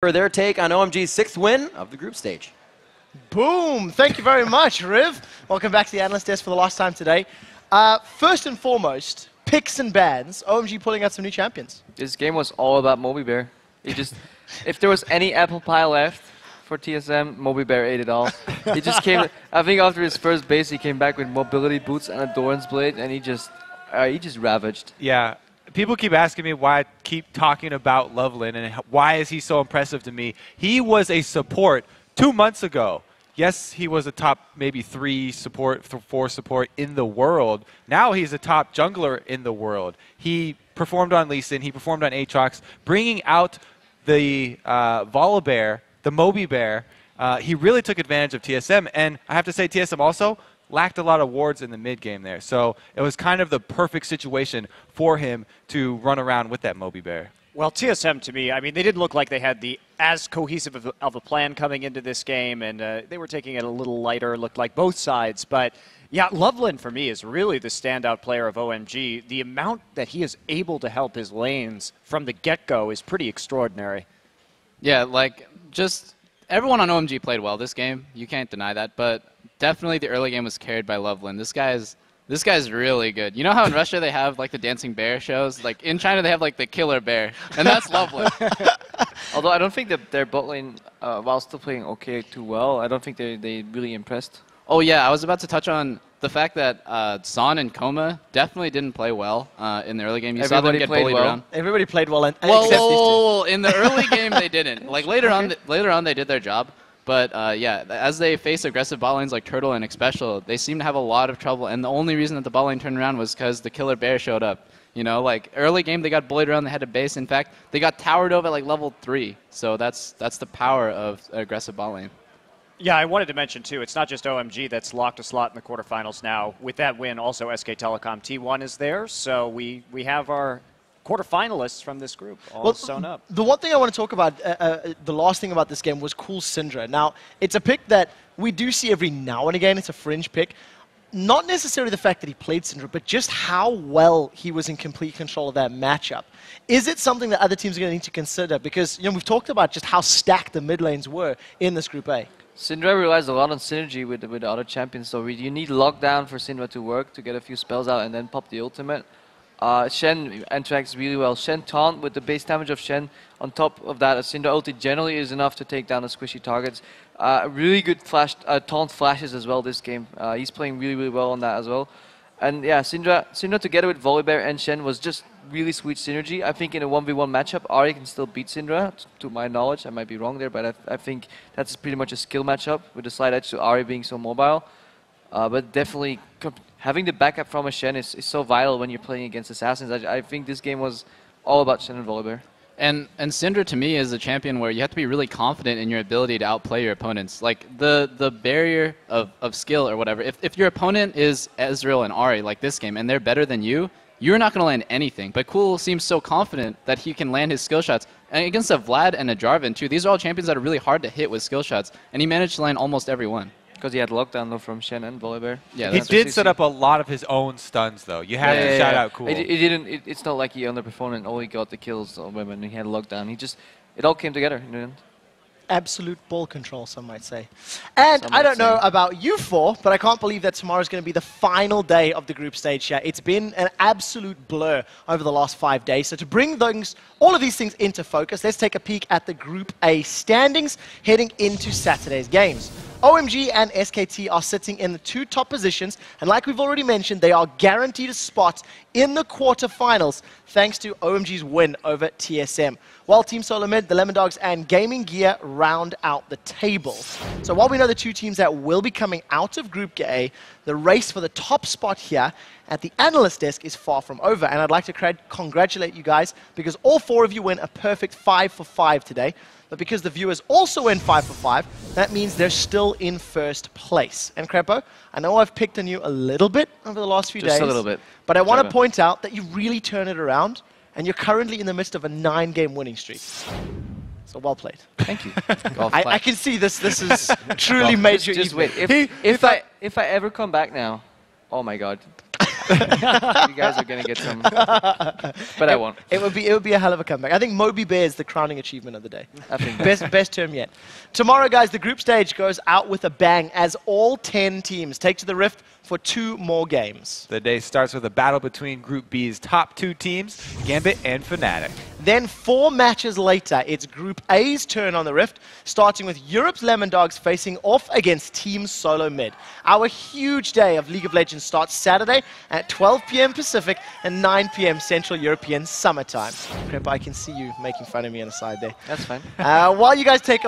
for their take on OMG's 6th win of the group stage. Boom! Thank you very much, Riv. Welcome back to the Analyst desk for the last time today. First and foremost, picks and bans. OMG pulling out some new champions. This game was all about Moby Bear. He just, if there was any apple pie left for TSM, Moby Bear ate it all. He just came, I think after his first base, he came back with mobility boots and a Doran's blade, and he just ravaged. Yeah. People keep asking me why I keep talking about Loveland and why is he so impressive to me. He was a support 2 months ago. Yes, he was a top maybe 3 support, 4 support in the world. Now he's a top jungler in the world. He performed on Lee Sin, he performed on Aatrox, bringing out the Volibear, the Moby Bear. He really took advantage of TSM, and I have to say TSM also lacked a lot of wards in the mid game there. So it was kind of the perfect situation for him to run around with that Moby Bear. Well, TSM, to me, I mean, they didn't look like they had the as cohesive of a plan coming into this game, and they were taking it a little lighter, looked like both sides. But, yeah, Loveland, for me, is really the standout player of OMG. The amount that he is able to help his lanes from the get-go is pretty extraordinary. Yeah, like, just everyone on OMG played well this game. You can't deny that, but definitely the early game was carried by Loveland. This guy's really good. You know how in Russia they have like the dancing bear shows? Like in China they have like the killer bear, and that's Loveland. Although I don't think that their bot lane, while still playing okay too well, I don't think they really impressed. Oh yeah, I was about to touch on the fact that Son and Koma definitely didn't play well in the early game. You saw them get bullied around. Everybody played well, and whoa, in the early game they didn't. Like later on they did their job. But yeah, as they face aggressive bot lanes like Turtle and Xpecial, they seem to have a lot of trouble. And the only reason that the bot lane turned around was because the killer bear showed up. You know, like early game they got bullied around, they had a base. In fact, they got towered over at like level 3. So that's the power of aggressive bot lane. Yeah, I wanted to mention, too, it's not just OMG that's locked a slot in the quarterfinals now. With that win, also SK Telecom T1 is there. So we have our quarterfinalists from this group all sewn up. The one thing I want to talk about, the last thing about this game was Cool Syndra. Now, it's a pick that we do see every now and again. It's a fringe pick. Not necessarily the fact that he played Syndra, but just how well he was in complete control of that matchup. Is it something that other teams are going to need to consider? Because we've talked about just how stacked the mid lanes were in this Group A. Syndra relies a lot on synergy with the other champions, so you need lockdown for Syndra to work, to get a few spells out and then pop the ultimate. Shen interacts really well. Shen taunt with the base damage of Shen. On top of that, a Syndra ulti generally is enough to take down the squishy targets. Really good taunt flashes as well this game. He's playing really, really well on that as well. And yeah, Syndra together with Volibear and Shen was just really sweet synergy. I think in a 1v1 matchup, Ahri can still beat Syndra, to my knowledge. I might be wrong there, but I think that's pretty much a skill matchup with the slight edge to Ahri being so mobile. But definitely having the backup from a Shen is so vital when you're playing against assassins. I think this game was all about Shen and Volibear. And Syndra to me is a champion where you have to be really confident in your ability to outplay your opponents. Like the barrier of skill or whatever. If your opponent is Ezreal and Ahri like this game and they're better than you, you're not going to land anything. But Cool seems so confident that he can land his skill shots. And against a Vlad and a Jarvan too, these are all champions that are really hard to hit with skill shots. And he managed to land almost every one. Because he had lockdown though from Shen and Volibear. Yeah, he did set up a lot of his own stuns though. You have to shout out Cool. It's not like he underperformed and all he got the kills when he had lockdown. It all came together in the end. Absolute ball control, some might say. And I don't know about you four, but I can't believe that tomorrow's going to be the final day of the group stage here. It's been an absolute blur over the last 5 days. So to bring all of these things into focus, let's take a peek at the Group A standings heading into Saturday's games. OMG and SKT are sitting in the 2 top positions, and like we've already mentioned, they are guaranteed a spot in the quarterfinals thanks to OMG's win over TSM. While Team Solar Mid, the Lemon Dogs, and Gaming Gear round out the table. So while we know the 2 teams that will be coming out of Group A, the race for the top spot here at the Analyst desk is far from over, and I'd like to congratulate you guys because all 4 of you win a perfect 5 for 5 today. But because the viewers also win 5 for 5, that means they're still in first place. And Crepo, I know I've picked on you a little bit over the last few days. Just a little bit. But I want to point out that you really turn it around, and you're currently in the midst of a 9-game winning streak. So well played. Thank you. I can see this is truly major. Just wait. If I ever come back now, oh my god. You guys are gonna get some, but I won't. It would be a hell of a comeback. I think Moby Bear is the crowning achievement of the day. I think Best term yet. Tomorrow, guys, the group stage goes out with a bang as all 10 teams take to the Rift for 2 more games. The day starts with a battle between Group B's top 2 teams, Gambit and Fnatic. Then 4 matches later, it's Group A's turn on the Rift, starting with Europe's Lemon Dogs facing off against Team Solo Mid. Our huge day of League of Legends starts Saturday at 12 p.m. Pacific and 9 p.m. Central European Summertime. Crep, I can see you making fun of me on the side there. that's fine. While you guys take a